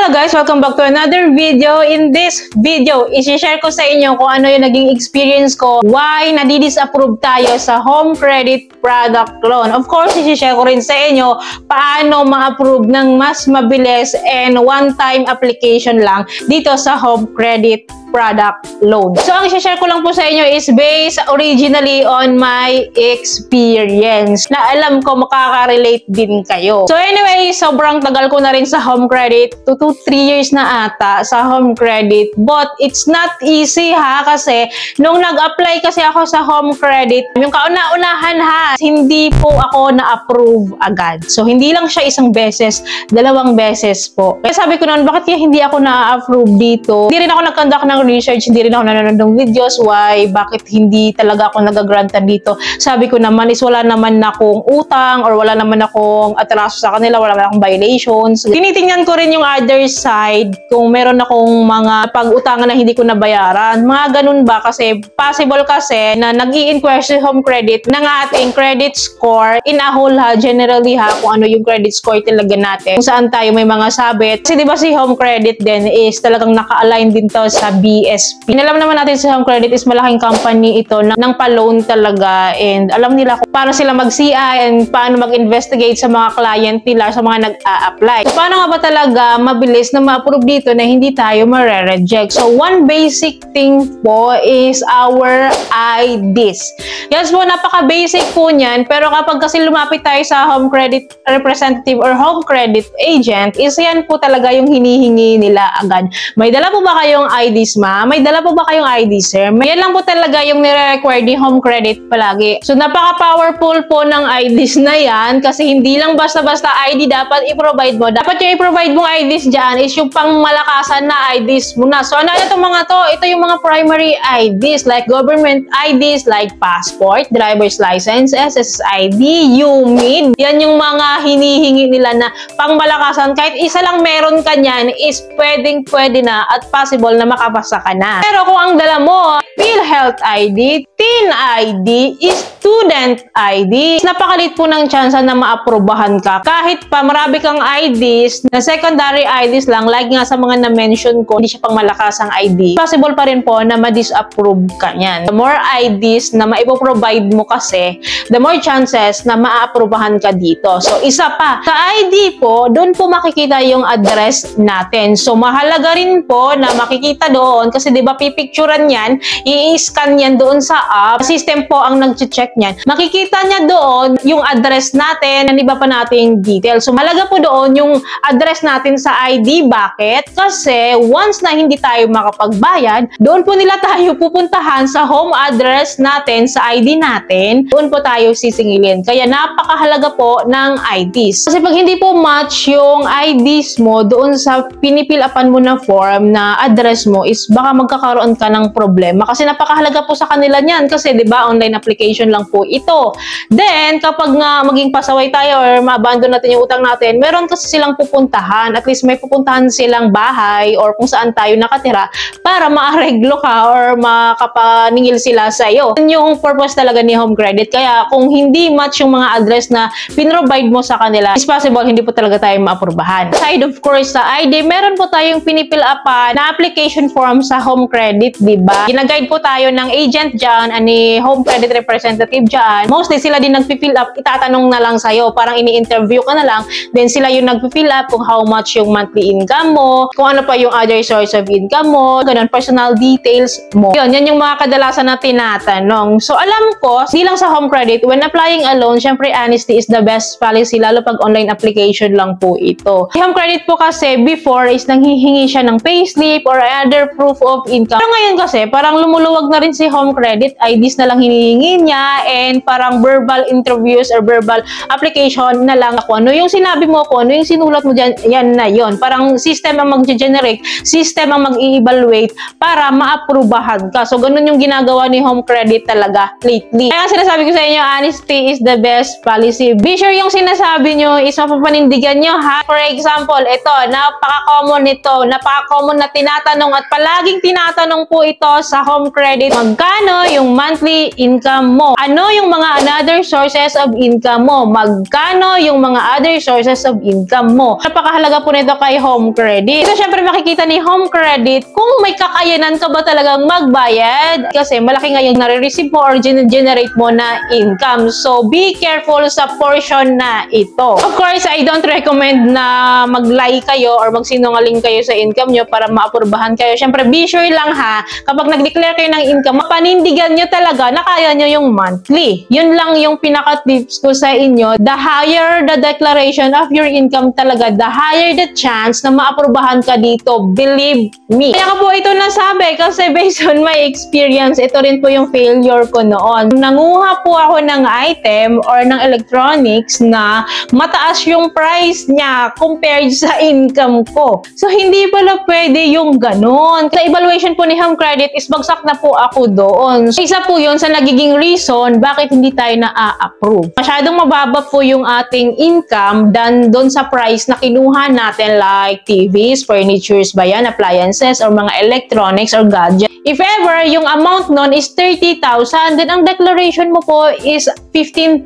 Hello guys! Welcome back to another video. In this video, isi-share ko sa inyo kung ano yung naging experience ko why nadi-disapprove tayo sa home credit product loan. Of course, isi-share ko rin sa inyo paano ma-approve ng mas mabilis and one-time application lang dito sa home credit product loan. So, ang isi-share ko lang po sa inyo is based originally on my experience na alam ko makaka-relate din kayo. So, anyway, sobrang tagal ko na rin sa home credit. 2 to 3 years na ata sa home credit. But, it's not easy ha kasi nung nag-apply kasi ako sa home credit, yung kauna-unahan ha, hindi po ako na-approve agad. So, hindi lang siya isang beses, 2 beses po. Kaya sabi ko noon, bakit kaya hindi ako na-approve dito? Hindi rin ako nag-conduct ng research, hindi rin ako nanonood ng videos, why, bakit hindi talaga ako nag-grantan dito. Sabi ko naman is wala naman akong utang or wala naman akong atraso sa kanila, wala naman akong violations. Tinitingnan ko rin yung other side kung meron akong mga pag-utangan na hindi ko nabayaran. Mga ganun ba? Kasi possible kasi na nag-i-inquire si home credit ng ating credit score in a whole ha, generally ha, kung ano yung credit score talaga natin. Kung saan tayo may mga sabit. Kasi diba si home credit din is talagang naka-align din to sa BSP. Alam naman natin sa home credit is malaking company ito ng pa-loan talaga and alam nila kung paano sila mag-CI and paano mag-investigate sa mga client nila, sa mga nag-a-apply. So, paano nga ba talaga mabilis na ma-approve dito na hindi tayo ma-reject? So, one basic thing po is our IDs. Yes po, napaka-basic po niyan, pero kapag kasi lumapit tayo sa home credit representative or home credit agent, is yan po talaga yung hinihingi nila agad. May dala po ba kayong IDs, ma'am? May dala po ba kayong ID, sir? Yan lang po talaga yung nire-require ni home credit palagi. So, napaka-powerful po ng IDs na yan kasi hindi lang basta-basta ID dapat i-provide mo. Dapat yung i-provide mong IDs dyan is yung pangmalakasan na IDs mo na. So, ano itong mga to? Ito yung mga primary IDs like government IDs like passport, driver's license, SSID, UMID. Yan yung mga hinihingi nila na pangmalakasan. Kahit isa lang meron ka niyan is pwede na at possible na makapasa ka na. Pero kung ang dala mo, PhilHealth ID, Teen ID, Student ID, napakalit po ng chance na maaprobahan ka. Kahit pa marami kang IDs na secondary IDs lang, like nga sa mga na-mention ko, hindi siya pang malakas ang ID. Possible pa rin po na ma-disapprove ka niyan. The more IDs na maipoprovide mo kasi, the more chances na maaprobahan ka dito. So, isa pa, sa ID po, doon po makikita yung address natin. So, mahalaga rin po na makikita doon kasi di ba pipicturean yan, i-scan yan doon sa app. System po ang nag-check niyan. Makikita niya doon yung address natin and iba pa nating details. So, mahalaga po doon yung address natin sa ID. Bakit? Kasi once na hindi tayo makapagbayad, doon po nila tayo pupuntahan sa home address natin, sa ID natin. Doon po tayo sisingilin. Kaya napakahalaga po ng IDs. Kasi pag hindi po match yung IDs mo doon sa pinipilapan mo na form na address mo is baka magkakaroon ka ng problema. Kasi napakahalaga po sa kanila niyan. Kasi 'di ba online application lang po ito. Then kapag nga maging pasaway tayo or ma-abandon natin yung utang natin, meron kasi silang pupuntahan. At least may pupuntahan silang bahay or kung saan tayo nakatira para maareglo ka or makapaningil sila sa iyo. Yun yung purpose talaga ni home credit. Kaya kung hindi match yung mga address na pinrovide mo sa kanila, is possible hindi po talaga tayo maaprubahan. Aside of course sa ID, meron po tayong pinipilapan na application form sa home credit, diba? Ginaguide po tayo ng agent dyan, ani home credit representative dyan. Mostly sila din nag-fill up, itatanong na lang sa'yo, parang ini-interview ka na lang, then sila yung nag-fill up kung how much yung monthly income mo, kung ano pa yung other source of income mo, ganun, personal details mo. Yan yung mga kadalasan na tinatanong. So, alam ko, hindi lang sa home credit, when applying a loan, syempre honesty is the best policy, lalo pag online application lang po ito. Home credit po kasi before is nanghihingi siya ng payslip or other proof of income. Pero ngayon kasi, parang lumuluwag na rin si home credit, IDs na lang hinihingi niya and parang verbal interviews or verbal application na lang. Kung ano yung sinabi mo, kung ano yung sinulat mo dyan, yan na yon. Parang system ang mag-generate, system ang mag-i-evaluate para maaprubahan ka. So, ganun yung ginagawa ni home credit talaga lately. Kaya sinasabi ko sa inyo, honesty is the best policy. Be sure yung sinasabi nyo is mapapanindigan nyo ha. For example, ito, napaka-common nito, napaka-common na tinatanong at pala laging tinatanong po ito sa home credit, magkano yung monthly income mo? Ano yung mga another sources of income mo? Magkano yung mga other sources of income mo? Napakahalaga po nito kay home credit. Ito syempre makikita ni home credit kung may kakayanan ka ba talagang magbayad. Kasi malaki nga yung nare-receive mo or generate mo na income. So, be careful sa portion na ito. Of course, I don't recommend na mag-lie kayo or magsinungaling kayo sa income nyo para maapurbahan kayo. Syempre, be sure lang ha, kapag nag-declare kayo ng income, mapanindigan nyo talaga na kaya nyo yung monthly. Yun lang yung pinaka-tips ko sa inyo. The higher the declaration of your income talaga, the higher the chance na maapurbahan ka dito. Believe me. Kaya ko po ito nasabi kasi based on my experience, ito rin po yung failure ko noon. Nanguha po ako ng item or ng electronics na mataas yung price niya compared sa income ko. So, hindi pala pwede yung ganun. Sa evaluation po ni home credit is bagsak na po ako doon. So, isa po yun sa nagiging reason bakit hindi tayo na-approve. Masyadong mababa po yung ating income than doon sa price na kinuha natin like TVs, furnitures ba yan, appliances, or mga electronics or gadgets. If ever, yung amount nun is 30,000, then ang declaration mo po is 15,000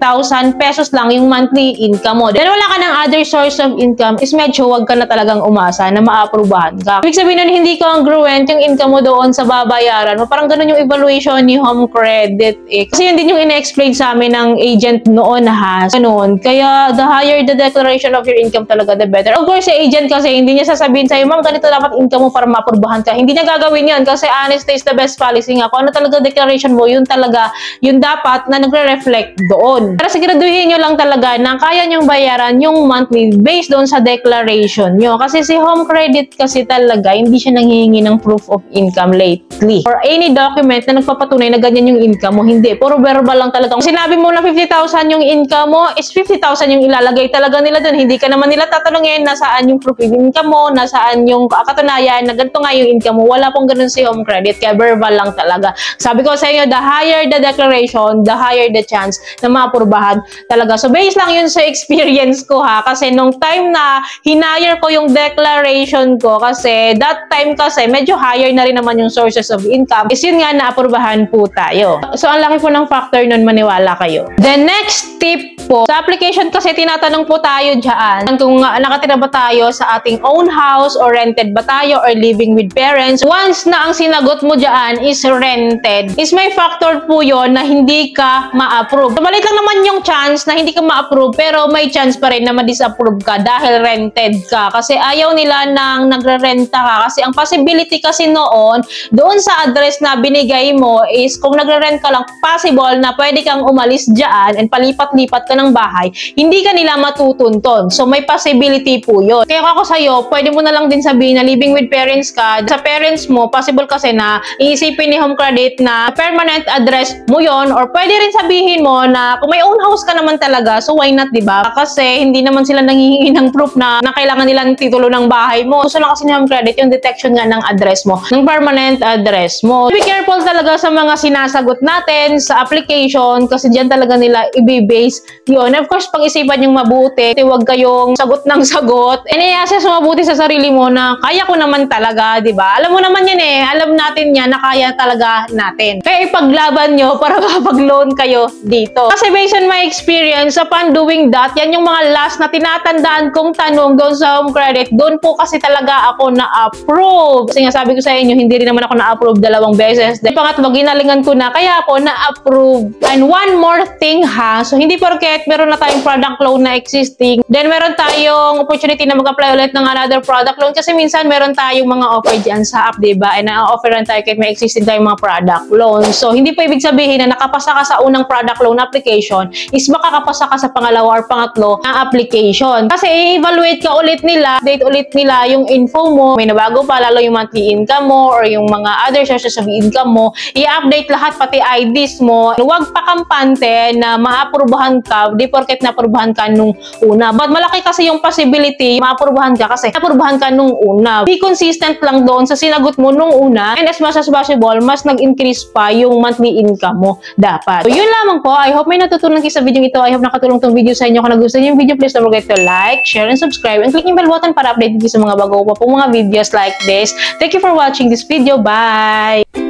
pesos lang yung monthly income mo. Then wala ka ng other source of income, is medyo wag ka na talagang umasa na maaprubahan ka. Ibig sabihin nun, hindi congruent yung income mo doon sa babayaran mo. Parang ganun yung evaluation ni home credit eh. Kasi yun din yung ina-explain sa amin ng agent noon ha. Ganun. Kaya the higher the declaration of your income talaga, the better. Of course, sa agent kasi, hindi niya sasabihin sa'yo, ma'am, ganito dapat income mo para maaprubahan ka. Hindi niya gagawin yan kasi honest is the best policy nga. Kung ano talaga declaration mo, yun talaga, yun dapat na nagre-reflect doon. Pero siguraduhin nyo lang talaga na kaya nyong bayaran yung monthly based doon sa declaration nyo. Kasi si home credit kasi talaga, hindi siya nanghihingi ng proof of income lately. Or any document na nagpapatunay na ganyan yung income mo, hindi. Puro verbal lang talaga. Kung sinabi mo na 50,000 yung income mo, is 50,000 yung ilalagay talaga nila doon. Hindi ka naman nila tatanungin nasaan yung proof of income mo, nasaan yung katunayan na ganito nga yung income mo. Wala pong ganun si home credit. Kaya verbal lang talaga. Sabi ko sa inyo, the higher the declaration, the higher the chance na maapurbahan talaga. So, based lang yun sa experience ko ha. Kasi nung time na hinire ko yung declaration ko, kasi that time kasi medyo higher na rin naman yung sources of income, is yun nga naapurbahan po tayo. So, ang laki po ng factor nun, maniwala kayo. The next tip po, sa application kasi tinatanong po tayo dyan kung nakatira ba tayo sa ating own house or rented ba tayo or living with parents. Once na ang sinagot mo dyan is rented, is may factor po yon na hindi ka ma-approve. So, malit lang naman yung chance na hindi ka ma-approve, pero may chance pa rin na ma-disapprove ka dahil rented ka. Kasi ayaw nila nang nagre-renta ka. Kasi ang possibility kasi noon, doon sa address na binigay mo is kung nagre-rent ka lang, possible na pwede kang umalis dyan and palipat-lipat ka ng bahay, hindi ka nila matutunton. So, may possibility po yun. Kaya ako sa'yo, pwede mo na lang din sabihin na living with parents ka. Sa parents mo, possible kasi na iisipin ni home credit na permanent address mo yon, or pwede rin sabihin mo na kung may own house ka naman talaga, so why not, diba? Kasi hindi naman sila nanghihingi ng proof na kailangan nila ng titulo ng bahay mo. Gusto lang kasi ni home credit yung detection nga ng address mo, ng permanent address mo. Be careful talaga sa mga sinasagot natin sa application kasi dyan talaga nila i-base yun. Of course, pag-isipan yung mabuti, huwag kayong sagot ng sagot. And i-assess mo mabuti sa sarili mo na kaya ko naman talaga, diba? Alam mo naman yan eh. Alam natin yan na kaya talaga natin. Kaya ipaglaban nyo para makapag-loan kayo dito. Kasi based on my experience, upon doing that, yan yung mga last na tinatandaan kong tanong doon sa home credit. Doon po kasi talaga ako na-approve. Kasi nga sabi ko sa inyo, hindi rin naman ako na-approve 2 beses. Then pangatlo, ginalingan ko na, kaya ako na-approve. And one more thing ha, so hindi porket meron na tayong product loan na existing, then meron tayong opportunity na mag-apply ulit ng another product loan kasi minsan meron tayong mga offer dyan sa app, diba? And na-offeran tayo kahit may existing tayong mga product loan. So, hindi po ibig sabihin na nakapasa ka sa unang product loan application is makakapasa ka sa pangalawa or pangatlo ng application. Kasi i-evaluate ka ulit nila, update ulit nila yung info mo, may nabago pa, lalo yung monthly income mo or yung mga other sources of income mo, i-update lahat pati IDs mo. Huwag pa kampante na maaprubahan ka, di porket naaprubahan ka nung una. But malaki kasi yung possibility maaprubahan ka kasi naaprubahan ka nung una. Be consistent lang doon sa sinagot mo nung una, and as much as possible, mas nag-increase pa yung monthly income mo dapat. So, yun lamang po. I hope may natutunan kayo sa video ito. I hope nakatulong tong video sa inyo. Kung nagustuhan niyo yung video, please don't forget to like, share, and subscribe. And click yung bell button para update kayo sa mga bago pa pong mga videos like this. Thank you for watching this video. Bye!